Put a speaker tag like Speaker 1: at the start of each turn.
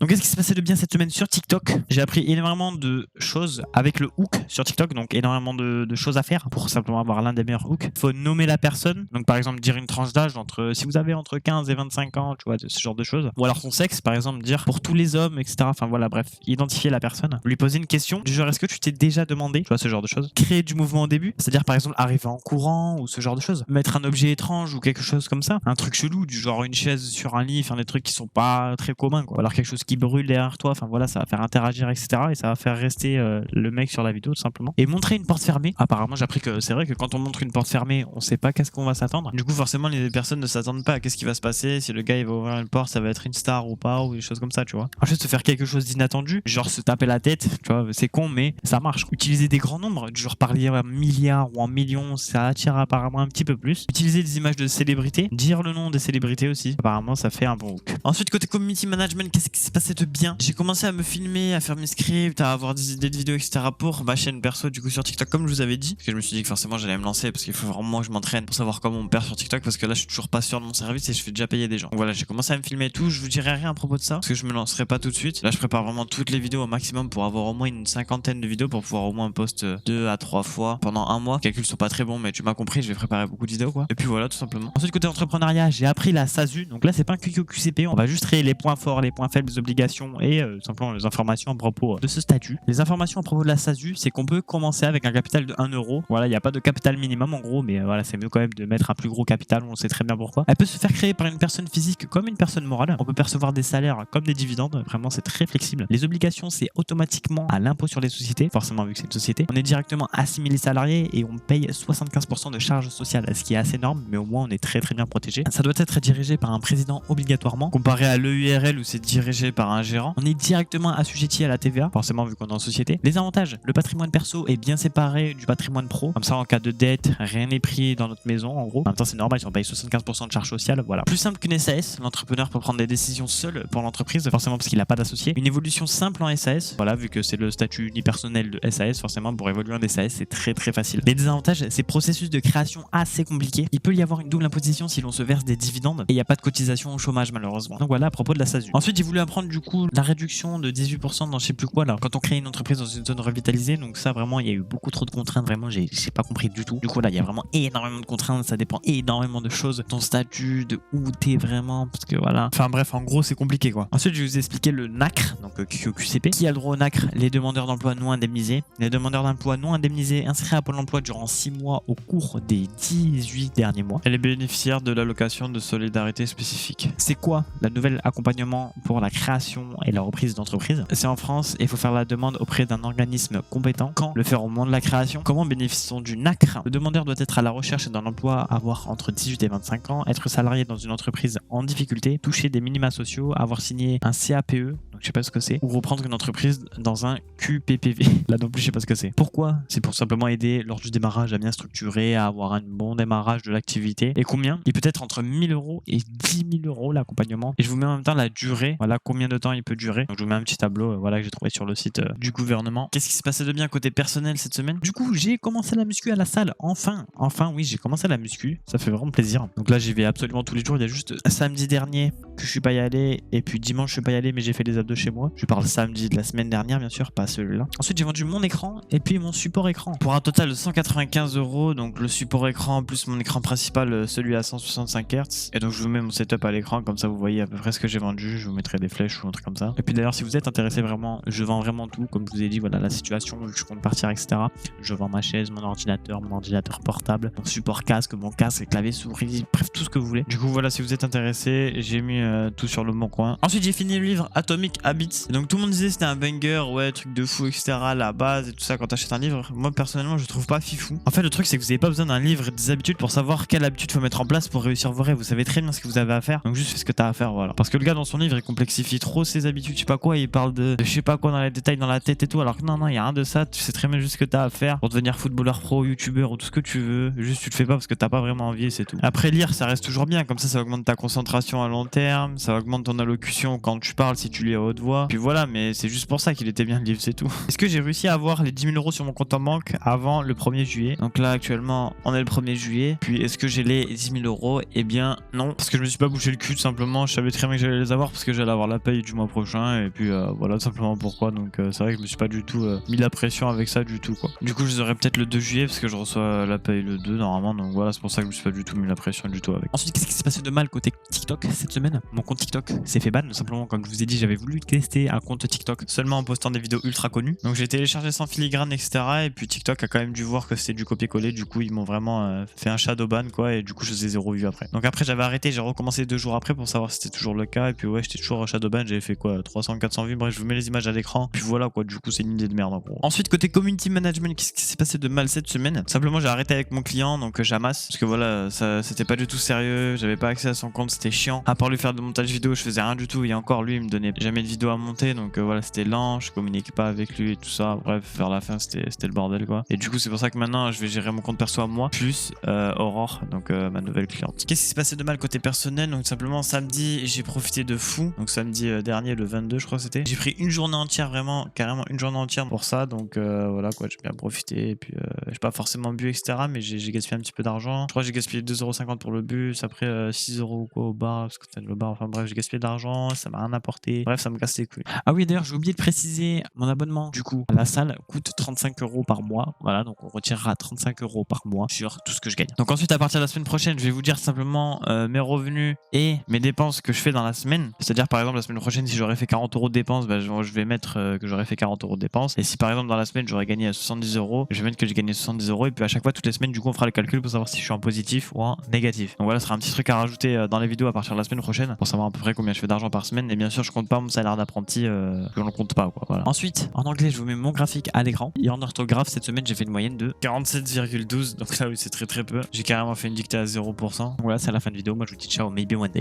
Speaker 1: Donc, qu'est-ce qui s'est passé de bien cette semaine sur TikTok? J'ai appris énormément de choses avec le hook sur TikTok, donc énormément de choses à faire pour simplement avoir l'un des meilleurs hooks. Il faut nommer la personne, donc par exemple dire une tranche d'âge si vous avez entre 15 et 25 ans, tu vois, ce genre de choses. Ou alors son sexe, par exemple, dire pour tous les hommes, etc. Enfin voilà, bref, identifier la personne, lui poser une question du genre est-ce que tu t'es déjà demandé, tu vois, ce genre de choses. Créer du mouvement au début, c'est-à-dire par exemple arriver en courant ou ce genre de choses. Mettre un objet étrange ou quelque chose comme ça, un truc chelou du genre une chaise sur un lit, enfin des trucs qui sont pas très communs, quoi. Ou alors quelque chose qui brûle derrière toi, enfin voilà, ça va faire interagir, etc. Et ça va faire rester le mec sur la vidéo tout simplement. Et montrer une porte fermée. Apparemment, j'ai appris que c'est vrai que quand on montre une porte fermée, on sait pas qu'est-ce qu'on va s'attendre. Du coup, forcément, les personnes ne s'attendent pas à qu'est-ce qui va se passer, si le gars il va ouvrir une porte, ça va être une star ou pas, ou des choses comme ça, tu vois. Ensuite, se faire quelque chose d'inattendu, genre se taper la tête, tu vois, c'est con, mais ça marche. Utiliser des grands nombres, du genre parler en milliards ou en millions, ça attire apparemment un petit peu plus. Utiliser des images de célébrités, dire le nom des célébrités aussi, apparemment, ça fait un bon hook. Ensuite, côté community management, qu'est-ce qui s'est passé de bien? J'ai commencé à me filmer, à faire mes scripts, à avoir des idées de vidéos, etc. pour ma chaîne perso, du coup, sur TikTok, comme je vous avais dit. Parce que je me suis dit que forcément, j'allais me lancer parce qu'il faut vraiment que je m'entraîne pour savoir comment on perd sur TikTok. Parce que là, je suis toujours pas sûr de mon service et je fais déjà payer des gens. Donc voilà, j'ai commencé à me filmer et tout. Je vous dirai rien à propos de ça parce que je me lancerai pas tout de suite. Là, je prépare vraiment toutes les vidéos au maximum pour avoir au moins une cinquantaine de vidéos pour pouvoir au moins poster 2 à 3 fois pendant un mois. Les calculs sont pas très bons, mais tu m'as compris, je vais préparer beaucoup de vidéos, quoi. Et puis voilà, tout simplement. Ensuite, côté entrepreneuriat, j'ai appris la SASU. Donc là, c'est pas un QQCP. On va juste créer les points forts, les points faibles, les obligations et simplement les informations à propos de ce statut. Les informations à propos de la SASU, c'est qu'on peut commencer avec un capital de 1 euro. Voilà, il n'y a pas de capital minimum en gros, mais voilà, c'est mieux quand même de mettre un plus gros capital, on sait très bien pourquoi. Elle peut se faire créer par une personne physique comme une personne morale. On peut percevoir des salaires comme des dividendes, vraiment c'est très flexible. Les obligations, c'est automatiquement à l'impôt sur les sociétés, forcément vu que c'est une société. On est directement assimilé salarié et on paye 75% de charges sociales, ce qui est assez énorme, mais au moins on est très très bien protégé. Ça doit être dirigé par un président obligatoirement, comparé à l'EURL où c'est dirigé par un gérant. On est directement assujetti à la TVA, forcément vu qu'on est en société. Les avantages, le patrimoine perso est bien séparé du patrimoine pro, comme ça en cas de dette, rien n'est pris dans notre maison en gros. En même temps c'est normal si on paye 75% de charges sociales, voilà. Plus simple qu'une SAS, l'entrepreneur peut prendre des décisions seul pour l'entreprise, forcément parce qu'il n'a pas d'associé. Une évolution simple en SAS, voilà, vu que c'est le statut unipersonnel de SAS, forcément pour évoluer en SAS c'est très très facile. Les désavantages, c'est processus de création assez compliqué. Il peut y avoir une double imposition si l'on se verse des dividendes et il n'y a pas de cotisation au chômage malheureusement. Donc voilà à propos de la SASU. Ensuite j'ai voulu apprendre du coup la réduction de 18% dans je sais plus quoi là, quand on crée une entreprise dans une zone revitalisée. Donc ça vraiment il y a eu beaucoup trop de contraintes, vraiment j'ai pas compris du tout. Du coup là il y a vraiment énormément de contraintes, ça dépend énormément de choses, ton statut, de où t'es vraiment, parce que voilà. Enfin bref, en gros c'est compliqué quoi. Ensuite je vais vous expliquer le NACRE, donc QQCP. Qui a le droit au NACRE? Les demandeurs d'emploi non indemnisés. Les demandeurs d'emploi non indemnisés inscrits à Pôle emploi durant 6 mois au cours des 18 derniers mois. Et les bénéficiaires de l'allocation de solidarité spécifique. C'est quoi la nouvelle accompagnement pour la création et la reprise d'entreprise? C'est en France et il faut faire la demande auprès d'un organisme compétent. Quand le faire au moment de la création? Comment bénéficie-t-on du NACRE? Le demandeur doit être à la recherche d'un emploi, avoir entre 18 et 25 ans, être salarié dans une entreprise en difficulté, toucher des minima sociaux, avoir signé un CAPE, donc je sais pas ce que c'est, ou reprendre une entreprise dans un QPPV. Là non plus je sais pas ce que c'est. Pourquoi? C'est pour simplement aider lors du démarrage à bien structurer, à avoir un bon démarrage de l'activité. Et combien? Il peut être entre 1000 euros et 10 000 euros l'accompagnement. Et je vous mets en même temps la durée, voilà combien de temps il peut durer. Donc je vous mets un petit tableau voilà, que j'ai trouvé sur le site du gouvernement. Qu'est-ce qui s'est passé de bien côté personnel cette semaine? Du coup j'ai commencé la muscu à la salle, enfin oui j'ai commencé la muscu, ça fait vraiment plaisir. Donc là j'y vais absolument tous les jours, il y a juste samedi dernier que je suis pas y allé et puis dimanche je suis pas y allé mais j'ai fait des abdos chez moi. Je parle samedi de la semaine dernière bien sûr, pas celui-là. Ensuite j'ai vendu mon écran et puis mon support écran pour un total de 195 euros, donc le support écran plus mon écran principal, celui à 165 Hz. Et donc je vous mets mon setup à l'écran comme ça vous voyez à peu près ce que j'ai vendu, je vous mettrai des flèches ou un truc comme ça. Et puis d'ailleurs si vous êtes intéressé vraiment, je vends vraiment tout, comme je vous ai dit voilà la situation, je compte partir etc. Je vends ma chaise, mon ordinateur portable, mon support casque, mon casque, clavier, souris, bref tout ce que vous voulez. Du coup voilà si vous êtes intéressé, j'ai mis tout sur le bon coin. Ensuite j'ai fini le livre Atomic Habits. Et donc tout le monde disait c'était un banger, ouais truc de fou etc. La base et tout ça quand t'achètes un livre. Moi personnellement je trouve pas fifou. En fait le truc c'est que vous avez pas besoin d'un livre et des habitudes pour savoir quelle habitude faut mettre en place pour réussir vos rêves. Vous savez très bien ce que vous avez à faire. Donc juste fais ce que t'as à faire voilà. Parce que le gars dans son livre il complexifie trop ses habitudes, je sais pas quoi, il parle de je sais pas quoi dans les détails dans la tête et tout. Alors que non il y a rien de ça, tu sais très bien juste ce que t'as à faire pour devenir footballeur pro, youtubeur ou tout ce que tu veux. Juste tu le fais pas parce que t'as pas vraiment envie et c'est tout. Après lire ça reste toujours bien, comme ça augmente ta concentration à long terme, ça augmente ton allocution quand tu parles si tu lis à haute voix. Puis voilà, mais c'est juste pour ça qu'il était bien le livre, c'est tout. Est-ce que j'ai réussi à avoir les 10 000 euros sur mon compte en banque avant le 1er juillet? Donc là, actuellement, on est le 1er juillet. Puis est-ce que j'ai les 10 000 euros? Eh bien, non. Parce que je me suis pas bouché le cul, tout simplement. Je savais très bien que j'allais les avoir parce que j'allais avoir la paye du mois prochain. Et puis voilà, tout simplement pourquoi. Donc c'est vrai que je me suis pas du tout mis la pression avec ça du tout, quoi. Du coup, je les aurai peut-être le 2 juillet parce que je reçois la paye le 2 normalement. Donc voilà, c'est pour ça que je me suis pas du tout mis la pression du tout avec. Ensuite, qu'est-ce qui s'est passé de mal côté TikTok cette semaine? Mon compte TikTok s'est fait ban, tout simplement. Comme je vous ai dit, j'avais voulu tester un compte TikTok seulement en postant des vidéos ultra connues. Donc j'ai téléchargé sans filigrane, etc. Et puis TikTok a quand même dû voir que c'était du copier-coller. Du coup, ils m'ont vraiment fait un shadow ban, quoi. Et du coup, je faisais 0 vues après. Donc après, j'avais arrêté, j'ai recommencé 2 jours après pour savoir si c'était toujours le cas. Et puis ouais, j'étais toujours shadow ban. J'avais fait quoi, 300, 400 vues. Bref, je vous mets les images à l'écran. Puis voilà, quoi. Du coup, c'est une idée de merde, en gros. Ensuite, côté community management, qu'est-ce qui s'est passé de mal cette semaine? Simplement, j'ai arrêté avec mon client, donc Jamas. Parce que voilà, ça c'était pas du tout sérieux. J'avais pas accès à son compte, c'était chiant. À part lui faire de montage vidéo, je faisais rien du tout. Et encore, lui, il me donnait jamais de vidéo à monter. Donc voilà, c'était lent. Je communiquais pas avec lui et tout ça. Bref, vers la fin, c'était le bordel, quoi. Et du coup, c'est pour ça que maintenant, je vais gérer mon compte perso à moi, plus Aurore, donc ma nouvelle cliente. Qu'est-ce qui s'est passé de mal côté personnel? Donc simplement, samedi, j'ai profité de fou. Donc samedi dernier, le 22, je crois que c'était. J'ai pris une journée entière, vraiment, carrément une journée entière pour ça. Donc voilà, quoi, j'ai bien profité. Et puis, j'ai pas forcément bu, etc. Mais j'ai gaspillé un petit peu d'argent. Je crois que j'ai gaspillé 2,50 € pour le bus. Après, 6 € ou quoi au bar, parce que c'était le bar. Enfin bref, j'ai gaspillé d'argent. Ça m'a rien apporté. Bref, ça me casse les couilles. Ah oui, d'ailleurs, j'ai oublié de préciser mon abonnement. Du coup, à la salle coûte 35 € par mois. Voilà, donc on retirera 35 € par mois sur tout ce que je gagne. Donc ensuite, à partir de la semaine prochaine, je vais vous dire simplement mes revenus et mes dépenses que je fais dans la semaine. C'est-à-dire, par exemple, la semaine prochaine, si j'aurais fait 40 € de dépenses, bah, je vais mettre que j'aurais fait 40 € de dépenses. Et si par exemple, dans la semaine, j'aurais gagné 70 €, je vais mettre que j'ai gagné 70 €. Et puis à chaque fois, toutes les semaines, du coup, on fera le calcul pour savoir si je suis en positif ou en négatif. Donc voilà, ce sera un petit truc à rajouter dans les vidéos à partir de la semaine prochaine pour savoir à peu près combien je fais d'argent par semaine. Et bien sûr, je compte pas mon salaire d'apprenti, je ne compte pas, quoi. Voilà. Ensuite, en anglais, je vous mets mon graphique à l'écran. Et en orthographe, cette semaine, j'ai fait une moyenne de 47,12. Donc là, oui, c'est très très peu. J'ai carrément fait une dictée à 0%. Donc voilà, c'est à la fin de vidéo. Moi, je vous dis ciao, maybe one day.